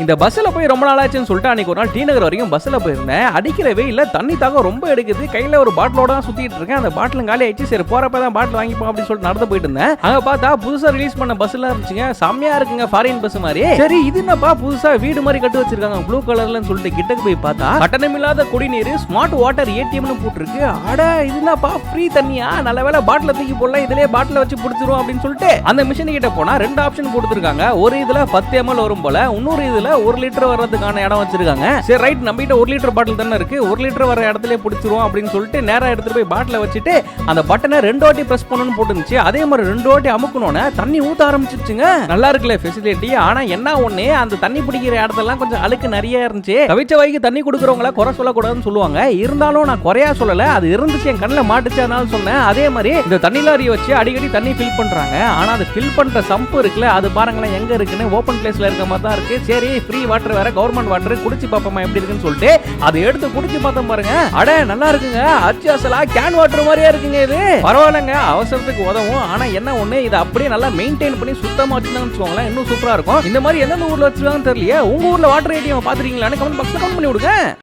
இந்த பஸ்ல போய் ரொம்ப நாள் ஆச்சுன்னு சொல்லிட்டு அன்னைக்கு ஒரு நாள் டி நகர் வரைக்கும் பஸ்ல போயிருந்தேன். அடிக்கிற வெயில்ல தண்ணி தாகம் ரொம்ப எடுக்குது. கையில ஒரு பாட்டிலோட தான் சுத்திட்டு இருக்கேன். அந்த பாட்டிலும் காலி ஆயிடுச்சு. சரி போறப்ப தான் பாட்டில் வாங்கிப்போம் அப்படின்னு சொல்லிட்டு நடந்து போயிட்டு இருந்தேன். அங்க பார்த்தா புதுசா ரிலீஸ் பண்ண பஸ் எல்லாம் இருந்துச்சுங்க. செம்மையா இருக்குங்க, ஃபாரின் பஸ் மாதிரி. சரி இது என்னப்பா புதுசா வீடு மாதிரி கட்டு வச்சிருக்காங்க ப்ளூ கலர்லன்னு சொல்லிட்டு கிட்டக்கு போய் பார்த்தா கட்டணமில்லாத குடிநீர் ஸ்மார்ட் வாட்டர் ஏடிஎம்னு போட்டுருக்கு. அட இது என்னப்பா ஃப்ரீ தண்ணியா? நல்ல வேளை பாட்டில தூக்கி போடலாம், இதுலயே பாட்டில வச்சு புடிச்சிரும் அப்படின்னு சொல்லிட்டு அந்த மிஷின் கிட்ட போனா ரெண்டு ஆப்ஷன் கொடுத்துருக்காங்க. ஒரு இதுல 10 ml வரும் போல, இன்னொரு இதுல 1 லிட்டர் வரதுக்கான இடம் வச்சிருக்காங்க. சரி ரைட், நம்ம கிட்ட 1 லிட்டர் பாட்டில் தானே இருக்கு, 1 லிட்டர் வர இடத்துல பிடிச்சிருவோம் அப்படின்னு சொல்லிட்டு நேரா எடுத்துட்டு போய் பாட்டில வச்சுட்டு அந்த பட்டனை 2 வாட்டி பிரஸ் பண்ணணும்னு போட்டுருந்துச்சு. அதே மாதிரி 2 வாட்டி அமுக்கணும்னு தண்ணி ஊத்த ஆரம்பிச்சிருச்சுங்க. நல்லா இருக்குல்ல ஃபெசிலிட்டி. ஆனா என்ன ஒண்ணு, அந்த தண்ணி பிடிக்கிற இடத்தெல்லாம் கொஞ்சம் அழுக்கு நிறைய இருந்துச்சு. தவிச்ச வாய்க்கு தண்ணி கொடுக்குறவங்கள குறை சொல்லக்கூடாதுன்னு சொல்லுவாங்க. இருந்தாலும் நான் குறையா சொல்லல, அது இருந்துச்சு என் கண்ணில் மாட்டுச்சு, அதனால சொன்னேன். அதே மாதிரி இந்த தண்ணி லாரியை வச்சு அடிக்கடி தண்ணி ஃபில் பண்றாங்க. ஆனா அது ஃபில் பண்ற சம்பு இருக்குல்ல, அது பாருங்களேன் எங்க இருக்குன்னு ஓபன் பிளேஸ்ல இருக்க மாதிரி தான் இருக்கு. சரி ஃப்ரீ வாட்டர் வேற, கவர்மெண்ட் வாட்டர், குடிச்சு பாப்போமா எப்படி இருக்குன்னு சொல்லிட்டு அதை எடுத்து குடிச்சு பார்த்தோம் பாருங்க. அட நல்லா இருக்குங்க, அச்சு அசலா கேன் வாட்டர் மாதிரியே இருக்குங்க. இது பரவாயில்லைங்க, அவசரத்துக்கு உதவும். ஆனா என்ன ஒண்ணு, இதை அப்படியே நல்லா மெயின்டைன் பண்ணி சுத்தமா வச்சுன்னு வச்சுக்கோங்களேன், இன்னும் சூப்பரா இருக்கும். இந்த மாதிரி எந்தெந்த ஊர்ல வச்சிருக்காங்கன்னு தெரியலையே. உங்க ஊர்ல வாட்டர் ஏடிஎம் பாத்துறீங்களான்னு கமெண்ட் பாக்ஸ்ல கமெண்ட் பண்ணி விடுங்க.